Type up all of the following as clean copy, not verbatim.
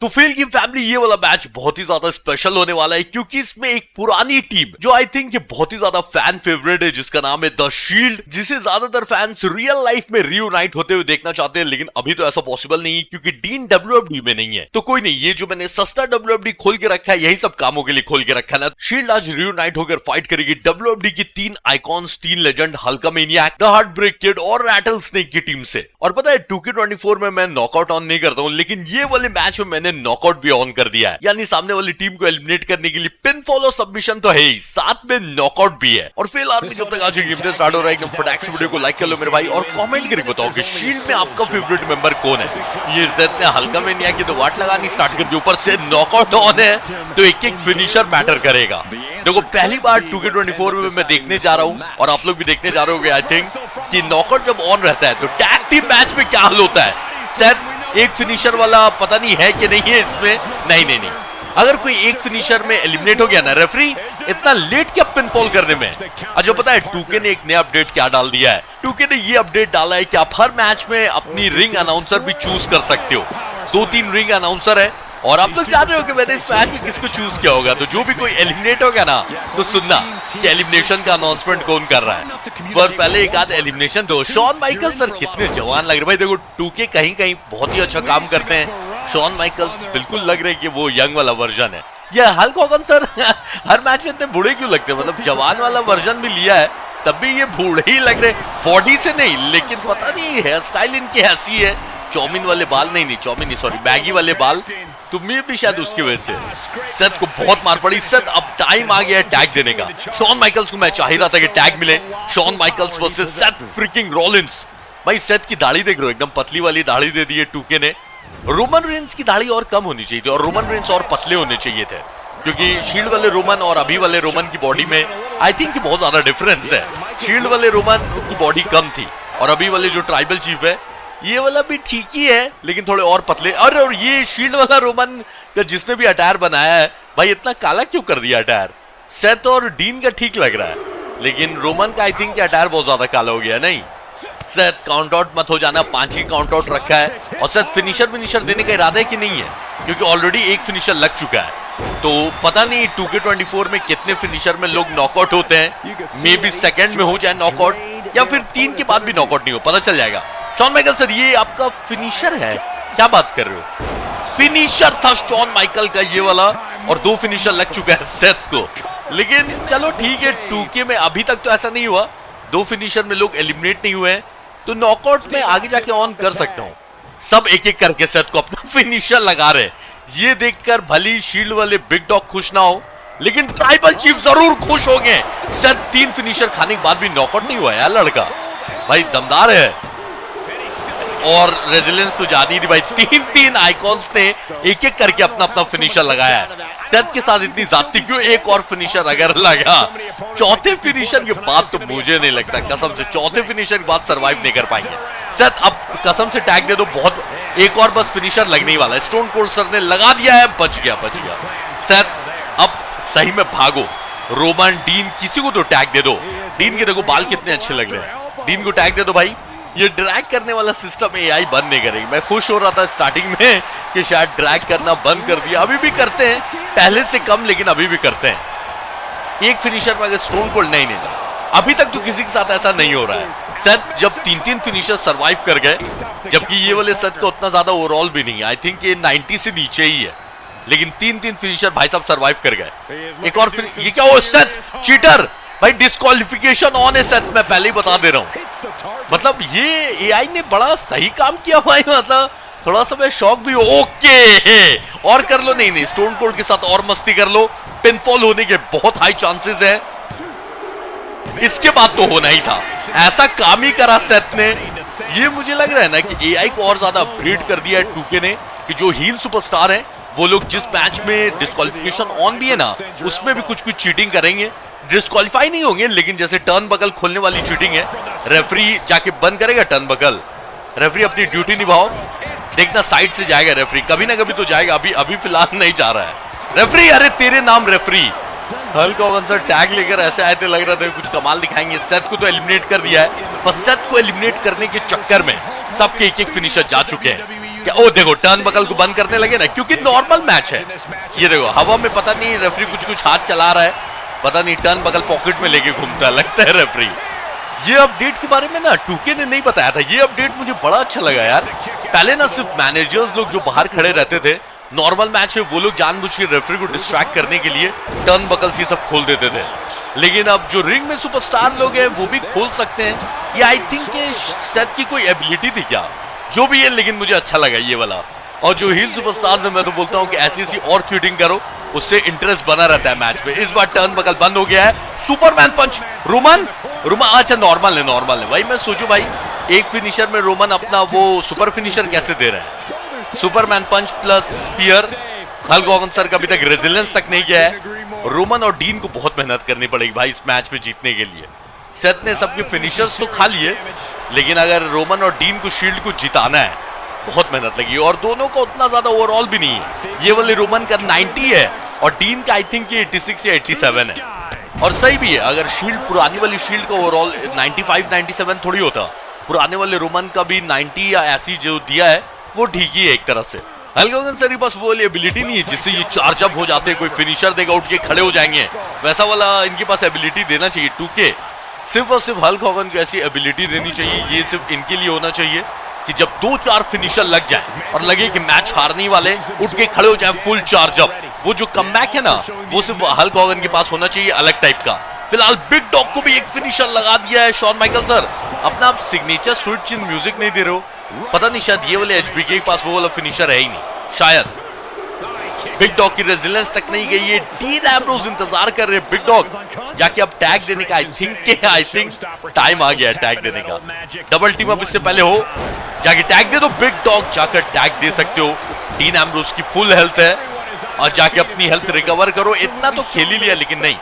तो फेल की फैमिली ये वाला मैच बहुत ही ज्यादा स्पेशल होने वाला है क्योंकि इसमें एक पुरानी टीम जो आई थिंक बहुत ही ज्यादा फैन फेवरेट है जिसका नाम है द शील्ड, जिसे ज्यादातर फैंस रियल लाइफ में रियूनाइट होते हुए देखना चाहते हैं, लेकिन अभी तो ऐसा पॉसिबल नहीं है क्योंकि डीन डब्ल्यूएफडी में नहीं है। तो कोई नहीं, ये जो मैंने सस्ता डब्ल्यूएफडी खोल के रखा है यही सब कामों के लिए खोल के रखा है ना। शील्ड आज रियूनाइट होकर फाइट करेगी डब्ल्यूएफडी की 3 icons, 3 legend, Hulkamaniac, the Heartbreak Kid और रैटल स्नेक की टीम से। और पता है 2K24 में मैं नॉकआउट ऑन नहीं करता हूं, लेकिन ये वाले मैच में मैंने नॉकआउट भी ऑन कर दिया है, यानी सामने वाली टीम को एलिमिनेट करने के लिए पिनफॉल और सबमिशन तो है ही, साथ में नॉकआउट भी है। और फिलहाल आर्मी जब तक आज गेम प्ले स्टार्ट हो रहा है एकदम फटाक से वीडियो को लाइक कर लो मेरे भाई और कमेंट करके बताओ कि शील्ड में आपका फेवरेट मेंबर कौन है। ये ज़ेड ने हल्कामेनियाक की तो वाट लगानी स्टार्ट कर दी, ऊपर से नॉकआउट ऑन है तो एक एक फिनिशर मैटर करेगा। देखो पहली बार 2K24 में मैं देखने जा रहा हूं और आप लोग भी देखने जा रहे होंगे आई थिंक कि नॉकआउट जब ऑन रहता है तो टैग टीम मैच में क्या हाल होता है। सेट एक फिनिशर वाला पता नहीं है कि नहीं है इसमें, नहीं, अगर कोई एक फिनिशर में एलिमिनेट हो गया ना, रेफरी इतना लेट क्या पिनफॉल करने में। अच्छा पता है 2K ने एक नया अपडेट क्या डाल दिया है, 2K ने ये अपडेट डाला है कि आप हर मैच में अपनी रिंग अनाउंसर भी चूज कर सकते हो। 2-3 रिंग अनाउंसर है और आप लोग जान रहे हो कि मैंने इस मैच में किसको चूज किया होगा। तो जो भी कोई एलिमिनेट हो गया ना तो सुनना कि एलिमिनेशन का अनाउंसमेंट कौन कर रहा है। पर पहले एक आध एलिमिनेशन तो शॉन माइकल्स सर कितने जवान लग रहे भाई। देखो 2K कहीं कहीं बहुत ही अच्छा काम करते हैं। शॉन माइकल्स बिल्कुल लग रहे हैं कि वो यंग वाला वर्जन है। ये हल्क होगन सर हर मैच में इतने बूढ़े क्यों लगते हैं, मतलब जवान वाला वर्जन भी लिया है तब भी ये बूढ़े ही लग रहे, 40 से नहीं, लेकिन पता नहीं हेयर स्टाइल इनकी ऐसी है। चौमिन वाले बाल नहीं चौमिन नहीं सॉरी बैगी वाले बाल, तो मैं भी शायद उसकी वजह से सेथ को बहुत मार पड़ी। सेथ अब टाइम आ गया है टैग देने का। शॉन माइकल्स को मैं चाह ही रहा था कि टैग मिले, Shawn Michaels versus Seth freaking Rollins. भाई सेथ की दाढ़ी देख रहे हो, एकदम पतली वाली दाढ़ी दे दी है 2K ने। रोमन रेंस की दाढ़ी और कम होनी चाहिए थी और रोमन रेंस और पतले होने चाहिए थे क्योंकि शील्ड वाले रोमन और अभी वाले रोमन की बॉडी में आई थिंक बहुत ज्यादा डिफरेंस है। शील्ड वाले रोमन की बॉडी कम थी और अभी वाले जो ट्राइबल चीफ है ये वाला भी ठीक ही है लेकिन थोड़े और पतले। और ये शील्ड वाला रोमन का जिसने भी अटायर बनाया है भाई इतना काला क्यों कर दिया अटायर। सेथ और डीन का ठीक लग रहा है लेकिन रोमन का आई थिंक अटायर बहुत ज्यादा काला हो गया। नहीं सेथ काउंट आउट मत हो जाना, 5 ही काउंट आउट रखा है और सेथ फिनिशर देने का इरादा है कि नहीं है क्योंकि ऑलरेडी एक फिनिशर लग चुका है। तो पता नहीं 2K24 में कितने फिनिशर में लोग नॉकआउट होते हैं, मे बी सेकंड में हो जाए नॉकआउट या फिर 3 के बाद भी नॉकआउट नहीं हो, पता चल जाएगा। शॉन माइकल सर ये आपका फिनिशर है, क्या बात कर रहे हो। फिनिशर था शॉन माइकल का ये वाला और 2 फिनिशर लग चुका है सेथ को, लेकिन चलो ठीक है 2K में अभी तक तो ऐसा नहीं हुआ, 2 फिनिशर में लोग एलिमिनेट नहीं हुए हैं तो नॉकआउट में आगे जाके ऑन कर सकता हूं। सब एक एक करके सेथ को अपना फिनिशर लगा रहे, ये देखकर भली शील्ड वाले बिग डॉग खुश ना हो लेकिन ट्राइबल चीफ जरूर खुश हो गए। सेथ 3 फिनिशर खाने के बाद भी नॉकआउट नहीं हुआ यार लड़का, भाई दमदार है और रेजिलेंस तो ज्यादा ही थी भाई। 3 आइकॉन्स ने एक एक करके अपना अपना फिनिशर लगाया है। सेथ के साथ इतनी जाती क्यों, एक और फिनिशर अगर लगा 4थे फिनिशर के बाद तो मुझे नहीं लगता कसम से 4थे फिनिशर के बाद सरवाइव नहीं कर पाएंगे। सेथ अब कसम से टैग दे दो, बहुत एक और बस फिनिशर लगने वाला है। स्टोन कोल्ड सर ने लगा दिया है, बच गया। सेथ अब सही में भागो, रोमन डीन किसी को तो टैग दे दो। डीन के देखो बाल कितने अच्छे लग रहे हैं, डीन को टैग दे दो भाई। ये ड्रैग करने वाला सिस्टम एआई बंद नहीं करेगी। मैं खुश हो रहा था स्टार्टिंग में कि शायद ड्रैग करना बंद कर दिया, अभी भी करते हैं पहले से कम लेकिन अभी भी करते हैं। एक फिनिशर में अगर स्टोन कोल्ड नहीं अभी तक तो किसी के साथ ऐसा नहीं हो रहा है। सेथ जब 3 फिनिशर सरवाइव कर गए जबकि ये वाले सेथ का उतना ज्यादा ओवरऑल भी नहीं है, आई थिंक ये 90 से नीचे ही है, लेकिन 3 फिनिशर भाई साहब सरवाइव कर गए। एक और ये क्या हो, सेथ चीटर भाई, डिस्क्वालिफिकेशन ऑन है सेथ, मैं पहले ही बता दे रहा हूं। मतलब ये एआई ने बड़ा सही काम किया भाई, मतलब थोड़ा सा मैं शॉक भी ओके और कर लो। नहीं स्टोन कोल्ड के साथ और मस्ती कर लो, पिनफॉल होने के बहुत हाई चांसेस है, इसके बाद तो होना ही था। ऐसा काम ही करा सेथ ने। ये मुझे लग रहा है ना कि एआई को और ज्यादा अपग्रेड कर दिया है 2K ने कि जो हील सुपरस्टार है वो लोग जिस मैच में डिस्क्वालिफिकेशन ऑन भी है ना उसमें भी कुछ चीटिंग करेंगे, डिस्क्वालीफाई नहीं होंगे लेकिन जैसे टर्न बकल खोलने वाली चीटिंग है, रेफरी जाके बंद करेगा टर्न बकल। रेफरी अपनी ड्यूटी निभाओ, देखना साइड से जाएगा रेफरी, कभी ना कभी तो जाएगा, अभी फिलहाल नहीं जा रहा है रेफरी। अरे तेरे नाम referee. Hulk Hogan sir tag लेकर ऐसे आए थे, लग रहा था कुछ कमाल दिखाएंगे। सेथ को तो एलिमिनेट कर दिया है, बस सेथ को एलिमिनेट करने के चक्कर में सबके एक फिनिशर जा चुके हैं। क्या ओ देखो टर्न बकल को बंद करने लगे ना, क्योंकि नॉर्मल मैच है। ये देखो हवा में पता नहीं रेफरी कुछ हाथ चला रहा है, पता नहीं टर्न बकल पॉकेट में लेके घूमता लगता है रेफरी। ये अपडेट के बारे में ना 2K ने नहीं बताया था, ये अपडेट मुझे बड़ा अच्छा लगा यार। पहले ना सिर्फ मैनेजर्स लोग जो बाहर खड़े रहते थे नॉर्मल मैच में, वो लोग जानबूझ के रेफरी को डिस्ट्रैक्ट करने के लिए टर्न बकल्स ये सब खोल देते थे, लेकिन अब जो रिंग में सुपरस्टार लोग हैं वो भी खोल सकते हैं। ये आई थिंक सेथ की कोई एबिलिटी थी क्या, जो भी है, लेकिन मुझे अच्छा लगा ये वाला। और जो हील सुपरस्टार्स है मैं तो बोलता हूँ कि ऐसी और चीटिंग करो, उससे इंटरेस्ट बना रहता है मैच में। इस बार टर्न बकल बंद हो गया है, सुपरमैन पंच रोमन अच्छा नॉर्मल है भाई। मैं सोचू भाई एक फिनिशर में रोमन अपना वो सुपर फिनिशर कैसे दे रहा है, Superman punch plus spear. Hulk Hogan sir का अभी तक रेजिलेंस तक नहीं किया है। रोमन और डीन को बहुत मेहनत करनी पड़ेगी भाई इस मैच में जीतने के लिए। सेथ ने सबके फिनिशर्स तो खा लिए, लेकिन अगर रोमन और डीन को शील्ड को जिताना है बहुत मेहनत लगी, और दोनों का उतना ज्यादा ओवरऑल भी नहीं है। ये वाले रोमन का 90 है और डीन का आई थिंक ये 86 या 87 है, और सही भी है। अगर शील्ड पुरानी वाली शील्ड का ओवरऑल 95-97 थोड़ी होता, पुराने वाले रोमन का भी 90 या ऐसी जो दिया है वो ठीक ही है एक तरह से। हल्क हॉगन सर के पास वो वाली एबिलिटी नहीं है जिससे ये चार्ज अप हो जाते हैं, कोई फिनिशर देगा उठ के खड़े हो जाएंगे, वैसा वाला इनके पास एबिलिटी देना चाहिए 2K। सिर्फ और सिर्फ हल्क हॉगन को ऐसी एबिलिटी देनी चाहिए, ये सिर्फ इनके लिए होना चाहिए कि जब 2-4 फिनिशर लग जाए और लगे कि मैच हारने वाले, उठ के खड़े हो जाए फुल चार्ज अप। वो जो कमबैक है ना वो सिर्फ हल्क हॉगन के पास होना चाहिए, अलग टाइप का। फिलहाल बिग डॉग को भी एक फिनिशर लगा दिया है शॉन माइकल सर। अपना आप सिग्नेचर स्वीट चिन म्यूजिक नहीं दे रहे हो, पता नहीं शायद ये वाले HBK के पास वो वाला फिनिशर है ही नहीं शायद। बिग डॉग की रेजिलेंस तक नहीं गई है, डीन एम्ब्रोज इंतजार कर रहे हैं बिग डॉग जाके अब टैग देने का। आई थिंक टाइम आ गया है टैग देने का। डबल टीम अप इससे पहले हो, जाके टैग दे दो। बिग डॉग जाकर टैग दे सकते हो, डीन एम्ब्रोज की फुल हेल्थ है और जाके अपनी हेल्थ रिकवर करो। इतना तो खेल ही लिया, लेकिन नहीं।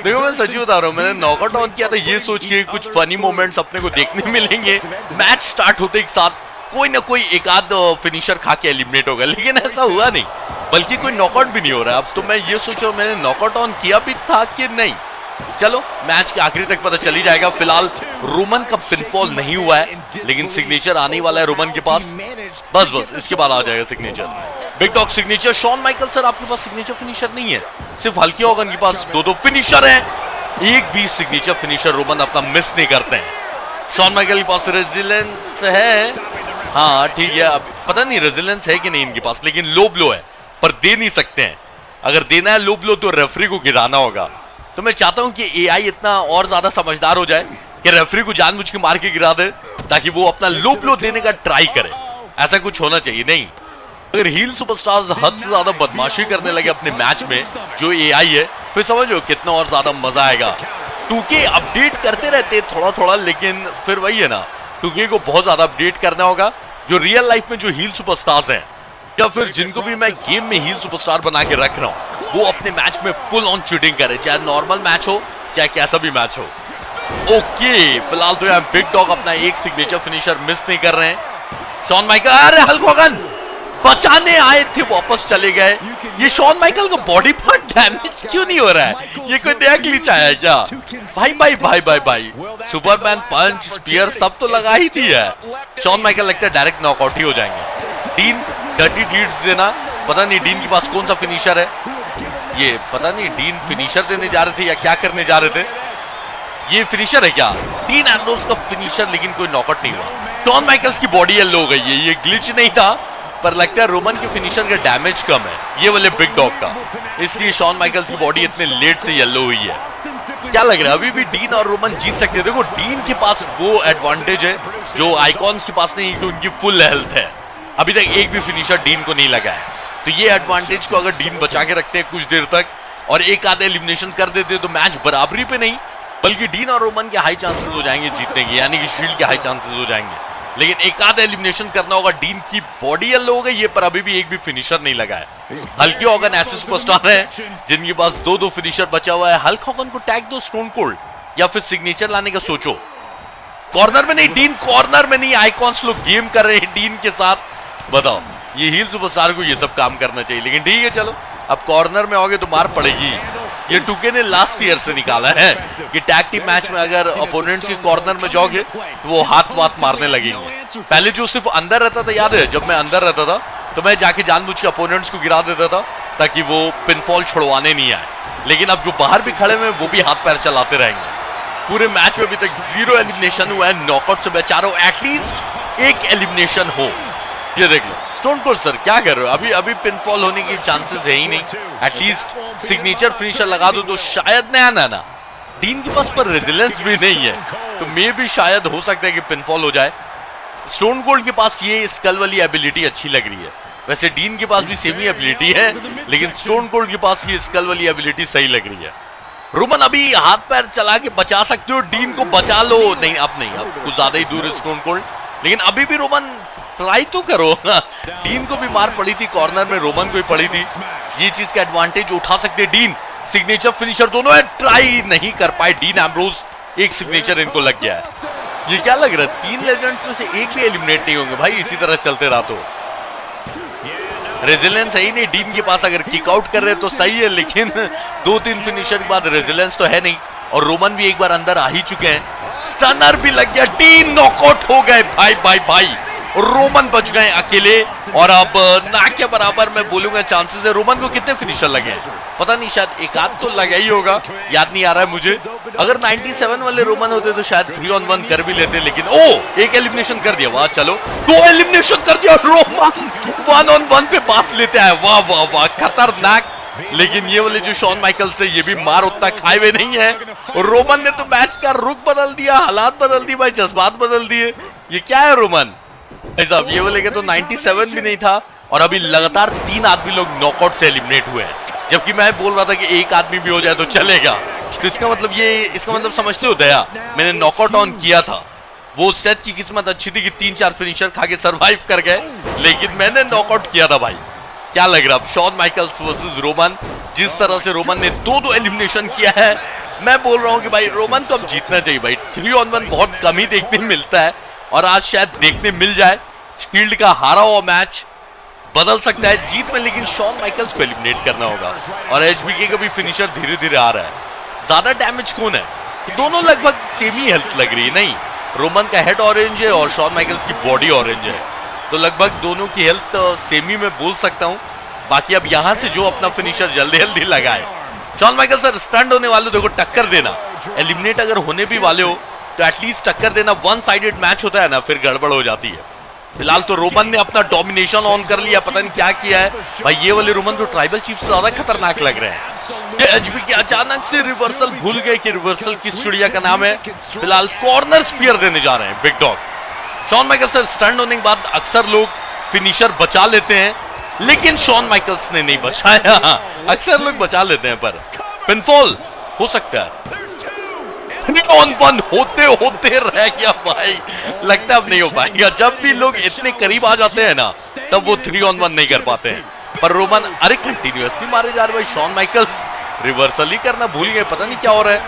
देखो मैं सच्ची बता रहा हूँ, मैंने नॉकआउट ऑन किया था ये सोच के कुछ फनी मोमेंट्स अपने को देखने मिलेंगे मैच स्टार्ट होते एक साथ, कोई ना कोई एक आध फिनिशर खा के एलिमिनेट होगा, लेकिन ऐसा हुआ नहीं, बल्कि कोई नॉकआउट भी नहीं हो रहा है। अब तो मैं ये सोचो मैंने नॉकआउट ऑन किया भी था कि नहीं, चलो मैच के आखिरी तक पता चली जाएगा। फिलहाल रोमन का पिनफॉल नहीं हुआ है, लेकिन सिग्नेचर आने वाला है रोमन के पास, बस इसके बाद आ जाएगा signature. Big dog signature. Shawn Michael sir आपके पास सिग्नेचर फिनिशर नहीं है, सिर्फ हल्की हॉगन के पास 2-2 फिनिशर है, एक भी सिग्नेचर फिनिशर रोमन अपना मिस नहीं करते हैं। शॉन माइकल के पास रेजिलेंस है, हाँ ठीक है, अब पता नहीं रेजिलेंस है कि नहीं इनके पास, लेकिन लो ब्लो है पर दे नहीं सकते हैं। अगर देना है लो ब्लो तो रेफरी को गिराना होगा। तो मैं चाहता हूं कि AI इतना और ज्यादा समझदार हो जाए कि रेफरी को जानबूझ के मार के गिरा दे, ताकि वो अपना लो ब्लो देने का ट्राई करे। ऐसा कुछ होना चाहिए। नहीं, अगर हील सुपरस्टार्स हद से ज्यादा बदमाशी करने लगे अपने मैच में जो AI है, फिर समझो कितना और ज्यादा मजा आएगा। 2K अपडेट करते रहते थोड़ा थोड़ा, लेकिन फिर वही है ना, 2K को बहुत ज्यादा अपडेट करना होगा। जो रियल लाइफ में जो हील सुपरस्टार्स हैं या फिर जिनको भी मैं गेम में हील सुपरस्टार बना के रख रहा हूं, वो अपने मैच में फुल ऑन चीटिंग करे, चाहे नॉर्मल मैच हो चाहे कैसा भी मैच हो। ओके, फिलहाल तो यार बिग डॉग अपना एक सिग्नेचर फिनिशर मिस नहीं कर रहे हैं। शॉन माइकल, अरे हल्क हॉगन बचाने आए थे वापस चले गए। ये शॉन माइकल का बॉडी पार्ट डैमेज क्यों नहीं हो रहा है? ये कोई नया ग्लिच आया है क्या? भाई सुपरमैन पंच स्पीयर सब तो लगा ही थी है। शॉन माइकल लगता है डायरेक्ट नॉकआउट ही हो जाएंगे। डीन डर्टी डीड्स देना, पता नहीं डीन के पास कौन सा फिनिशर है, ये पता नहीं डीन फिनिशर देने जा रहे थे या क्या करने जा रहे थे। ये फिनिशर है क्या? डीन एम्ब्रोज का फिनिशर, लेकिन कोई नॉकआउट नहीं हुआ। शॉन माइकल्स की बॉडी येलो हो गई है, ये ग्लिच नहीं था, पर लगता है रोमन के फिनिशर का डैमेज कम है ये वाले बिग डॉग का, इसलिए शॉन माइकल्स की बॉडी इतने लेट से येलो हुई है। क्या लग रहा है अभी भी डीन और रोमन जीत सकते हैं? देखो डीन के पास वो एडवांटेज है जो आइकॉन्स के पास नहीं, उनकी फुल हेल्थ है, अभी तक एक भी फिनिशर डीन को नहीं लगा है। तो ये एडवांटेज को अगर डीन बचा के रखते हैं कुछ देर तक और एक आधे एलिमिनेशन कर देते तो मैच बराबरी पे नहीं, बल्कि डीन और रोमन के हाई चांसेस हो जाएंगे जीतने के, यानी कि शील्ड के हाई चांसेस हो जाएंगे। लेकिन एक आधा एलिमिनेशन करना होगा। डीन की बॉडी येलो हो गई है, पर अभी भी एक भी फिनिशर नहीं लगा है। हल्की हॉगन ऐसे सुपरस्टार है जिनके पास 2-2 फिनिशर बचा हुआ है। हल्क हॉगन को टैग दो स्टोन कोल्ड या फिर सिग्नेचर लाने का सोचो। कॉर्नर में नहीं, डीन कॉर्नर में नहीं, आइकॉन्स लोग गेम कर रहे हैं डीन के साथ। बताओ, ये हील सुपरस्टार को ये सब काम करना चाहिए, लेकिन ठीक है चलो, अब कॉर्नर में आओगे तो मार पड़ेगी। ये 2K ने लास्ट ईयर से निकाला है कि टैग टीम मैच में अगर अपोनेंट्स के कॉर्नर में जाओगे तो वो हाथ मारने लगेंगे। पहले जो सिर्फ अंदर रहता था, याद है जब मैं अंदर रहता था तो मैं जाके जानबूझ के अपोनेंट्स को गिरा देता था ताकि वो पिनफॉल छुड़वाने नहीं आए, लेकिन अब जो बाहर भी खड़े हुए वो भी हाथ पैर चलाते रहेंगे। पूरे मैच में अभी तक 0 एलिमिनेशन हुआ है, नॉकआउट से मैं चाह रहा हूं एटलीस्ट एक एलिमिनेशन हो। ये देख लो स्टोन कोल्ड सर क्या कर रहे हो, अभी पिनफॉल होने की चांसेस है ही नहीं, एटलीस्ट सिग्नेचर फिनिशर लगा दो तो शायद ना डीन के पास पर रेजिलेंस भी नहीं है तो मे भी शायद हो सकता है कि पिनफॉल हो जाए। स्टोन कोल्ड के पास ये स्कल वाली एबिलिटी अच्छी लग रही है, वैसे डीन के पास भी सेमी एबिलिटी है लेकिन स्टोन कोल्ड के पास ये स्कल वाली एबिलिटी सही लग रही है। रोमन अभी हाथ पैर चला के बचा सकते हो, डीन को बचा लो, नहीं अब नहीं, अब कुछ ज्यादा ही दूर है स्टोन कोल्ड, लेकिन अभी भी रोमन ट्राई तो करो। डीन को भी मार पड़ी थी कॉर्नर में, रोमन को ही पड़ी थी, ये चीज का एडवांटेज उठा सकते डीन। सिग्नेचर फिनिशर दोनों है, ट्राई नहीं कर पाए डीन एम्ब्रोज, एक सिग्नेचर इनको लग गया है। ये क्या लग रहा है 3 लेजेंड्स में से एक भी एलिमिनेट नहीं होंगे भाई इसी तरह चलते रहा तो। रेजिलेंस है ही नहीं डीन के पास, अगर किक आउट कर रहे तो सही है लेकिन 2-3 फिनिशर के बाद रेजिलेंस तो है नहीं, और रोमन भी एक बार अंदर आ ही चुके हैं, स्टनर भी लग गया, डीन नॉकआउट हो गए भाई, रोमन बच गए अकेले, और अब ना के बराबर मैं बोलूंगा चांसेस है। रोमन को कितने फिनिशर लगे हैं पता नहीं, शायद एक आध तो लगा ही होगा, याद नहीं आ रहा है मुझे। अगर 97 वाले रोमन होते तो शायद 3-on-1 कर भी लेते, लेकिन एक एलिमिनेशन कर दिया, वाह चलो 2 एलिमिनेशन कर दिया रोमन, 1-on-1 पे बात लेते हैं, वाह खतरनाक। लेकिन ये वाले जो शॉन माइकल से ये भी मार उतना खाए हुए नहीं है, और रोमन ने तो मैच का रुख बदल दिया, हालात बदल दिए भाई, जज्बात बदल दिए। ये क्या है रोमन साहब, ये वाले के तो 97 भी नहीं था और अभी लगातार 3 आदमी लोग नॉकआउट से एलिमिनेट हुए हैं, जबकि मैं बोल रहा था कि एक आदमी भी हो जाए तो चलेगा। तो इसका मतलब समझते हो दया, मैंने नॉकआउट ऑन किया था, वो सेट की किस्मत अच्छी थी कि 3-4 फिनिशर खा के सरवाइव कर गए, लेकिन मैंने नॉकआउट किया था भाई। क्या लग रहा है अब शॉन माइकल्स वर्सेस रोमन, जिस तरह से रोमन ने 2 एलिमिनेशन किया है, मैं बोल रहा हूं कि भाई रोमन को अब जीतना चाहिए भाई। 3-on-1 बहुत कम ही देखने मिलता है और आज शायद देखने मिल जाए। फील्ड का हारा हुआ मैच बदल सकता है जीत में, लेकिन शॉन माइकल्स को एलिमिनेट करना होगा, और एचबीके का भी फिनिशर धीरे धीरे आ रहा है। ज्यादा डैमेज कौन है, दोनों लगभग सेम ही हेल्थ लग रही है, नहीं रोमन का हेड ऑरेंज है और शॉन माइकल्स की बॉडी ऑरेंज है, तो लगभग दोनों की हेल्थ सेम ही मैं बोल सकता हूं। बाकी अब यहां से जो अपना फिनिशर जल्दी लगाए, शॉन माइकल सर स्टंट होने वाले देखो, टक्कर देना, एलिमिनेट अगर होने भी वाले हो तो एटलीस्ट टक्कर देना। 1-साइडेड मैच होता है ना, फिर गड़बड़ हो जाती है। फिलहाल तो रोमन ने अपना डोमिनेशन ऑन कर लिया, पता नहीं क्या किया है भाई। ये वाले रोमन तो ट्राइबल चीफ से ज्यादा खतरनाक लग रहे हैं। ये एचबीके अचानक से रिवर्सल भूल गए कि रिवर्सल किस चिड़िया का नाम है। फिलहाल कॉर्नर स्पीयर देने जा रहे हैं big dog. Shawn Michael sir stunt होने के बाद अक्सर लोग फिनिशर बचा लेते हैं, लेकिन शॉन माइकल्स ने नहीं बचाया। अक्सर लोग बचा लेते हैं पर पिनफॉल हो सकता है। 3-on-1 होते रह गया भाई, लगता है अब नहीं हो पाएगा। जब भी लोग इतने करीब आ जाते हैं ना, तब वो 3-on-1 नहीं कर पाते हैं। पर रोमन अरे कंटिन्यूअसली मारे जा रहे भाई। शॉन माइकल्स रिवर्सल ही करना भूल गए, पता नहीं क्या हो रहा है।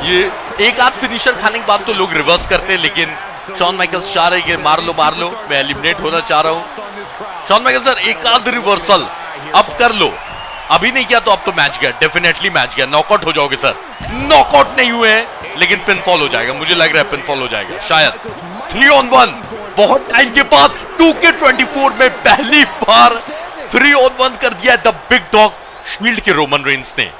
ये एक आध फिनिशर खाने के बाद तो लोग रिवर्स करते हैं, लेकिन शॉन माइकल्स चाह रहे कि मार लो मैं एलिमिनेट होना चाह रहा हूं। शॉन माइकल सर एक आध रिवर्सल अब कर लो, अभी नहीं किया तो अब तो मैच गया, डेफिनेटली मैच गया, नॉकआउट हो जाओगे सर। नॉकआउट नहीं हुए हैं लेकिन पिनफॉल हो जाएगा, मुझे लग रहा है पिनफॉल हो जाएगा शायद। 3-on-1 बहुत टाइम के बाद 2K24 में पहली बार 3-on-1 कर दिया द बिग डॉग शील्ड के रोमन रेंस ने।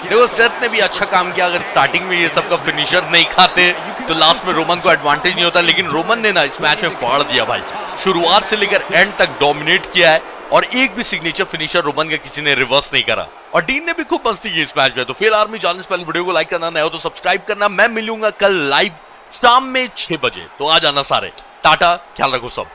देखो सेथ ने भी अच्छा काम किया, अगर स्टार्टिंग में ये सब का फिनिशर नहीं खाते तो लास्ट में रोमन को एडवांटेज नहीं होता, लेकिन रोमन ने ना इस मैच में फाड़ दिया भाई। शुरुआत से लेकर एंड तक डोमिनेट किया है और एक भी सिग्नेचर फिनिशर रोमन का किसी ने रिवर्स नहीं करा। और डीन ने भी खूब मस्ती की इस मैच में। तो फेल आर्मी जानने से पहले वीडियो को लाइक करना, नया हो तो सब्सक्राइब करना। मैं मिलूंगा कल लाइव शाम में 6 बजे, तो आ जाना सारे। टाटा, ख्याल रखो सब।